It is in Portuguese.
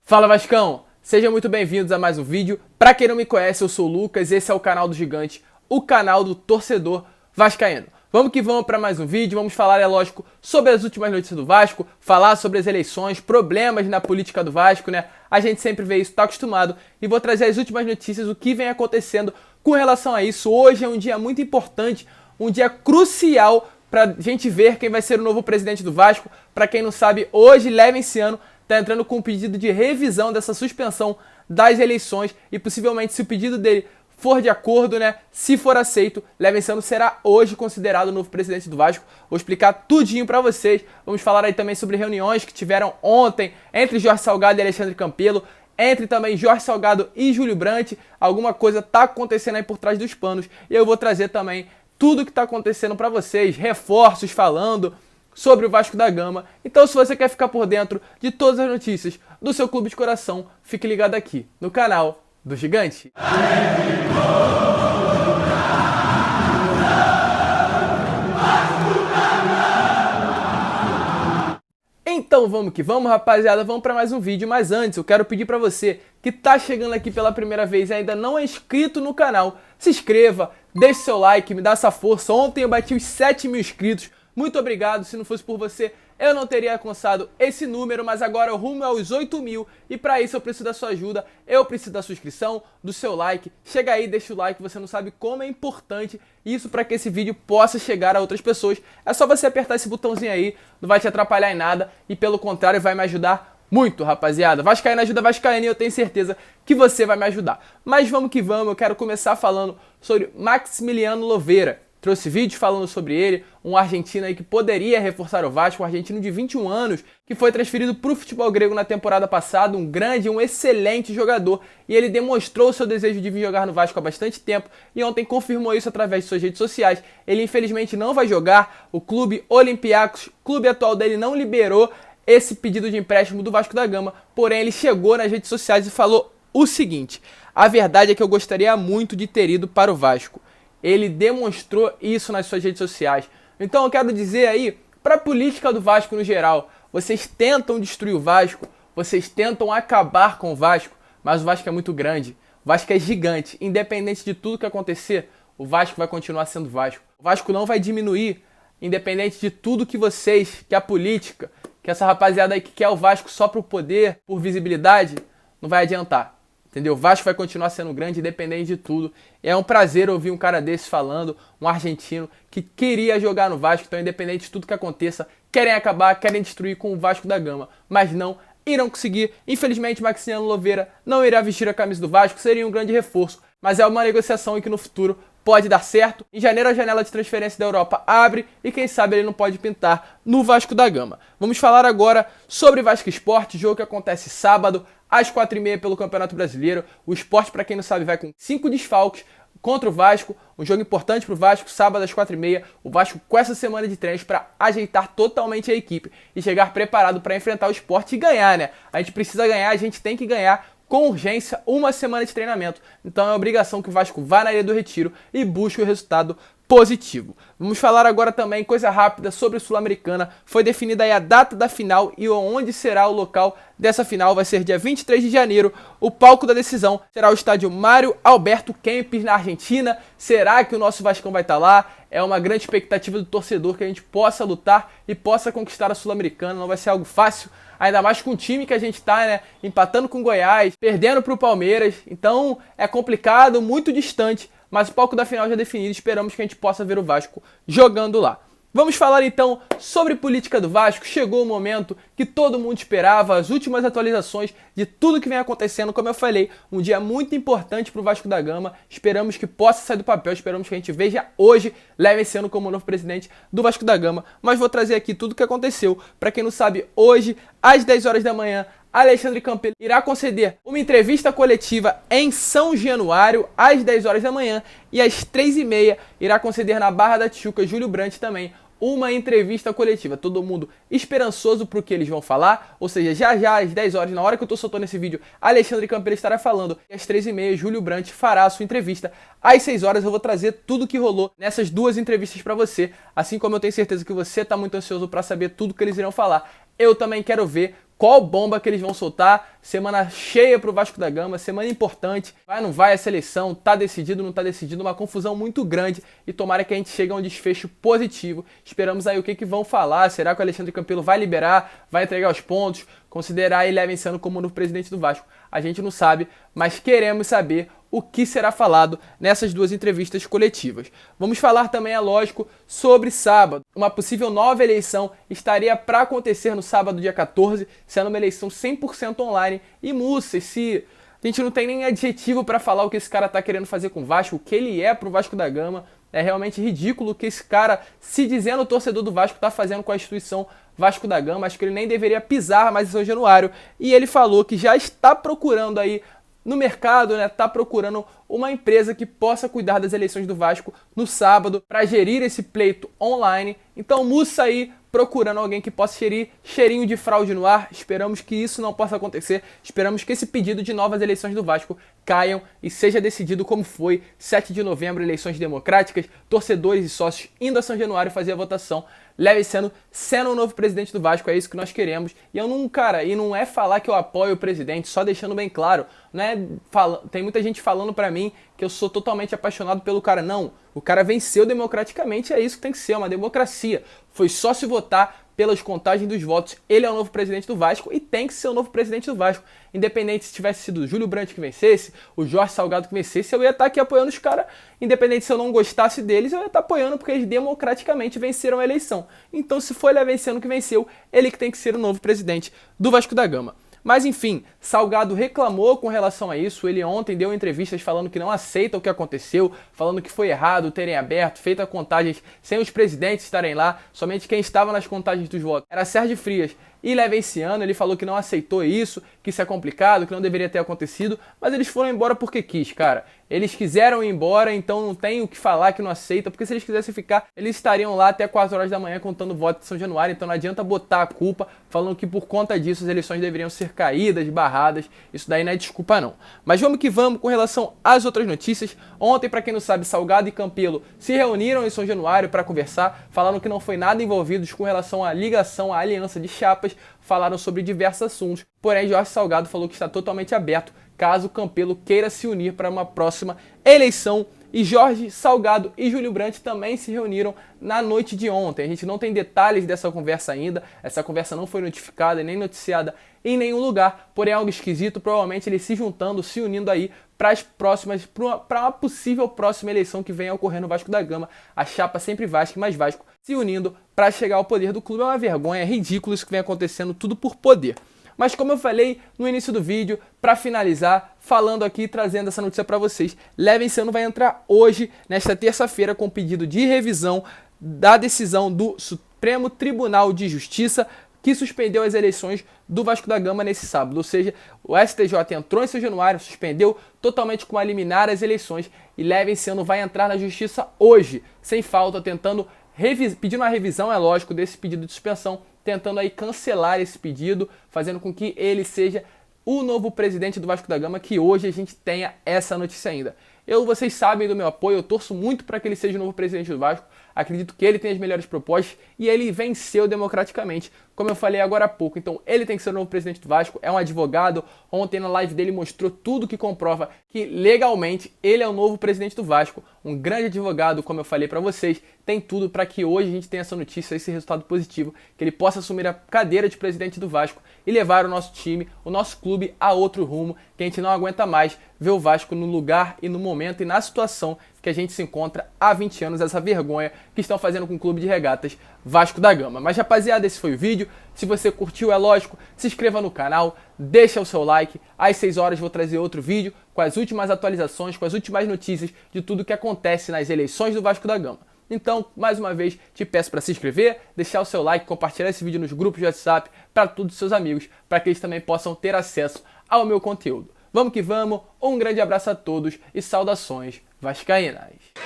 Fala Vascão, sejam muito bem-vindos a mais um vídeo. Pra quem não me conhece, eu sou o Lucas, esse é o canal do Gigante, o canal do torcedor vascaíno. Vamos que vamos para mais um vídeo, vamos falar, é lógico, sobre as últimas notícias do Vasco, falar sobre as eleições, problemas na política do Vasco, né? A gente sempre vê isso, tá acostumado, e vou trazer as últimas notícias, o que vem acontecendo com relação a isso. Hoje é um dia muito importante, um dia crucial pra gente ver quem vai ser o novo presidente do Vasco. Pra quem não sabe, hoje, Levinciano tá entrando com um pedido de revisão dessa suspensão das eleições e possivelmente, se o pedido dele for de acordo, né, se for aceito, Levinciano será hoje considerado o novo presidente do Vasco. Vou explicar tudinho pra vocês. Vamos falar aí também sobre reuniões que tiveram ontem entre Jorge Salgado e Alexandre Campelo, entre também Jorge Salgado e Júlio Brandt. Alguma coisa tá acontecendo aí por trás dos panos e eu vou trazer também tudo que tá acontecendo pra vocês, reforços falando sobre o Vasco da Gama. Então, se você quer ficar por dentro de todas as notícias do seu clube de coração, fique ligado aqui no canal do Gigante. Então vamos que vamos, rapaziada, vamos para mais um vídeo. Mas antes eu quero pedir para você que tá chegando aqui pela primeira vez e ainda não é inscrito no canal, se inscreva, deixe seu like, me dá essa força. Ontem eu bati os 7 mil inscritos. Muito obrigado, se não fosse por você, eu não teria alcançado esse número, mas agora eu rumo aos 8 mil e para isso eu preciso da sua ajuda, eu preciso da sua inscrição, do seu like. Chega aí, deixa o like, você não sabe como é importante isso para que esse vídeo possa chegar a outras pessoas. É só você apertar esse botãozinho aí, não vai te atrapalhar em nada e pelo contrário vai me ajudar muito, rapaziada. Vascaíno ajuda Vascaíno e eu tenho certeza que você vai me ajudar. Mas vamos que vamos, eu quero começar falando sobre Maximiliano Loveira. Trouxe vídeos falando sobre ele, um argentino aí que poderia reforçar o Vasco, um argentino de 21 anos, que foi transferido para o futebol grego na temporada passada, um grande, um excelente jogador, e ele demonstrou seu desejo de vir jogar no Vasco há bastante tempo, e ontem confirmou isso através de suas redes sociais. Ele infelizmente não vai jogar, o clube Olympiacos, clube atual dele, não liberou esse pedido de empréstimo do Vasco da Gama, porém ele chegou nas redes sociais e falou o seguinte: a verdade é que eu gostaria muito de ter ido para o Vasco. Ele demonstrou isso nas suas redes sociais. Então eu quero dizer aí, para a política do Vasco no geral, vocês tentam destruir o Vasco, vocês tentam acabar com o Vasco, mas o Vasco é muito grande, o Vasco é gigante. Independente de tudo que acontecer, o Vasco vai continuar sendo Vasco. O Vasco não vai diminuir, independente de tudo que vocês, que a política, que essa rapaziada aí que quer o Vasco só por poder, por visibilidade, não vai adiantar. Entendeu? O Vasco vai continuar sendo grande, independente de tudo. É um prazer ouvir um cara desse falando, um argentino que queria jogar no Vasco, então independente de tudo que aconteça, querem acabar, querem destruir com o Vasco da Gama, mas não irão conseguir. Infelizmente, Maximiliano Loveira não irá vestir a camisa do Vasco, seria um grande reforço, mas é uma negociação em que no futuro pode dar certo. Em janeiro a janela de transferência da Europa abre e quem sabe ele não pode pintar no Vasco da Gama. Vamos falar agora sobre Vasco Sport, jogo que acontece sábado às 4h30 pelo Campeonato Brasileiro. O Sport, para quem não sabe, vai com 5 desfalques contra o Vasco, um jogo importante para o Vasco, sábado às 4h30. O Vasco com essa semana de treinos para ajeitar totalmente a equipe e chegar preparado para enfrentar o Sport e ganhar, né? A gente precisa ganhar, a gente tem que ganhar com urgência, uma semana de treinamento. Então é obrigação que o Vasco vá na Ilha do Retiro e busque o resultado positivo. Vamos falar agora também, coisa rápida, sobre a Sul-Americana. Foi definida aí a data da final e onde será o local dessa final. Vai ser dia 23 de janeiro. O palco da decisão será o estádio Mário Alberto Kempes, na Argentina. Será que o nosso Vascão vai estar lá? É uma grande expectativa do torcedor que a gente possa lutar e possa conquistar a Sul-Americana. Não vai ser algo fácil, ainda mais com o time que a gente tá, né? Empatando com o Goiás, perdendo pro Palmeiras. Então é complicado, muito distante, mas o palco da final já é definido. Esperamos que a gente possa ver o Vasco jogando lá. Vamos falar então sobre política do Vasco. Chegou o momento que todo mundo esperava, as últimas atualizações de tudo que vem acontecendo. Como eu falei, um dia muito importante para o Vasco da Gama. Esperamos que possa sair do papel, esperamos que a gente veja hoje Levinciano como novo presidente do Vasco da Gama. Mas vou trazer aqui tudo o que aconteceu. Para quem não sabe, hoje, às 10 horas da manhã, Alexandre Campelo irá conceder uma entrevista coletiva em São Januário, às 10 horas da manhã, e às 3h30 irá conceder na Barra da Tijuca, Júlio Brandt também, uma entrevista coletiva. Todo mundo esperançoso pro que eles vão falar, ou seja, já às 10 horas, na hora que eu tô soltando esse vídeo, Alexandre Campelo estará falando, e às 3h30 Júlio Brandt fará a sua entrevista. Às 6 horas eu vou trazer tudo que rolou nessas duas entrevistas pra você, assim como eu tenho certeza que você tá muito ansioso pra saber tudo que eles irão falar. Eu também quero ver qual bomba que eles vão soltar. Semana cheia pro Vasco da Gama, semana importante. Vai ou não vai essa eleição? Tá decidido, não tá decidido? Uma confusão muito grande e tomara que a gente chegue a um desfecho positivo. Esperamos aí o que vão falar. Será que o Alexandre Campelo vai liberar? Vai entregar os pontos? Considerar ele Eleven sendo como novo presidente do Vasco? A gente não sabe, mas queremos saber o que será falado nessas duas entrevistas coletivas. Vamos falar também, é lógico, sobre sábado. Uma possível nova eleição estaria para acontecer no sábado, dia 14, sendo uma eleição 100% online. E Mussa, a gente não tem nem adjetivo para falar o que esse cara tá querendo fazer com o Vasco, o que ele é pro Vasco da Gama. É realmente ridículo o que esse cara, se dizendo torcedor do Vasco, tá fazendo com a instituição Vasco da Gama. Acho que ele nem deveria pisar mais em São Januário. E ele falou que já está procurando aí no mercado, né, tá procurando uma empresa que possa cuidar das eleições do Vasco no sábado para gerir esse pleito online. Então, Mussa aí procurando alguém que possa gerir cheirinho de fraude no ar. Esperamos que isso não possa acontecer. Esperamos que esse pedido de novas eleições do Vasco caiam e seja decidido como foi 7 de novembro, eleições democráticas, torcedores e sócios indo a São Januário fazer a votação. Leve sendo o novo presidente do Vasco, é isso que nós queremos. E eu não, cara, e não é falar que eu apoio o presidente, só deixando bem claro, não é tem muita gente falando pra mim que eu sou totalmente apaixonado pelo cara. Não, o cara venceu democraticamente, é isso que tem que ser, uma democracia. Foi só se votar pelas contagens dos votos. Ele é o novo presidente do Vasco e tem que ser o novo presidente do Vasco. Independente se tivesse sido o Júlio Brandt que vencesse, o Jorge Salgado que vencesse, eu ia estar aqui apoiando os caras. Independente se eu não gostasse deles, eu ia estar apoiando porque eles democraticamente venceram a eleição. Então, se foi ele vencendo que venceu, ele que tem que ser o novo presidente do Vasco da Gama. Mas enfim, Salgado reclamou com relação a isso. Ele ontem deu entrevistas falando que não aceita o que aconteceu, falando que foi errado terem aberto, feito a contagem sem os presidentes estarem lá, somente quem estava nas contagens dos votos era Sérgio Frias e Levenciano. Ele falou que não aceitou isso, que isso é complicado, que não deveria ter acontecido, mas eles foram embora porque quis, cara. Eles quiseram ir embora, então não tem o que falar que não aceita, porque se eles quisessem ficar, eles estariam lá até 4 horas da manhã contando votos de São Januário, então não adianta botar a culpa, falando que por conta disso as eleições deveriam ser caídas, barradas, isso daí não é desculpa não. Mas vamos que vamos com relação às outras notícias. Ontem, para quem não sabe, Salgado e Campelo se reuniram em São Januário para conversar, falaram que não foi nada envolvidos com relação à ligação, à aliança de chapas, falaram sobre diversos assuntos, porém Jorge Salgado falou que está totalmente aberto caso Campelo queira se unir para uma próxima eleição. E Jorge Salgado e Júlio Brandt também se reuniram na noite de ontem. A gente não tem detalhes dessa conversa ainda, essa conversa não foi notificada nem noticiada em nenhum lugar, porém é algo esquisito, provavelmente eles se juntando, se unindo aí para uma possível próxima eleição que venha a ocorrer no Vasco da Gama. A chapa sempre Vasco, mais Vasco se unindo para chegar ao poder do clube. É uma vergonha, é ridículo isso que vem acontecendo, tudo por poder. Mas como eu falei no início do vídeo, para finalizar, falando aqui, trazendo essa notícia para vocês, Levenciano vai entrar hoje, nesta terça-feira, com pedido de revisão da decisão do Supremo Tribunal de Justiça, que suspendeu as eleições do Vasco da Gama nesse sábado. Ou seja, o STJ entrou em São Januário, suspendeu totalmente com a liminar as eleições, e Levenciano vai entrar na justiça hoje, sem falta, tentando pedindo uma revisão, é lógico, desse pedido de suspensão, tentando aí cancelar esse pedido, fazendo com que ele seja o novo presidente do Vasco da Gama, que hoje a gente tenha essa notícia ainda. Vocês sabem do meu apoio, eu torço muito para que ele seja o novo presidente do Vasco, acredito que ele tem as melhores propostas e ele venceu democraticamente, como eu falei agora há pouco. Então ele tem que ser o novo presidente do Vasco, é um advogado, ontem na live dele mostrou tudo que comprova que legalmente ele é o novo presidente do Vasco, um grande advogado, como eu falei para vocês, tem tudo para que hoje a gente tenha essa notícia, esse resultado positivo, que ele possa assumir a cadeira de presidente do Vasco e levar o nosso time, o nosso clube a outro rumo, que a gente não aguenta mais ver o Vasco no lugar e no momento e na situação que a gente se encontra há 20 anos, essa vergonha que estão fazendo com o clube de regatas Vasco da Gama. Mas rapaziada, esse foi o vídeo. Se você curtiu, é lógico, se inscreva no canal, deixa o seu like. Às 6 horas vou trazer outro vídeo com as últimas atualizações, com as últimas notícias de tudo que acontece nas eleições do Vasco da Gama. Então, mais uma vez, te peço para se inscrever, deixar o seu like, compartilhar esse vídeo nos grupos de WhatsApp para todos os seus amigos, para que eles também possam ter acesso ao meu conteúdo. Vamos que vamos, um grande abraço a todos e saudações vascaínas.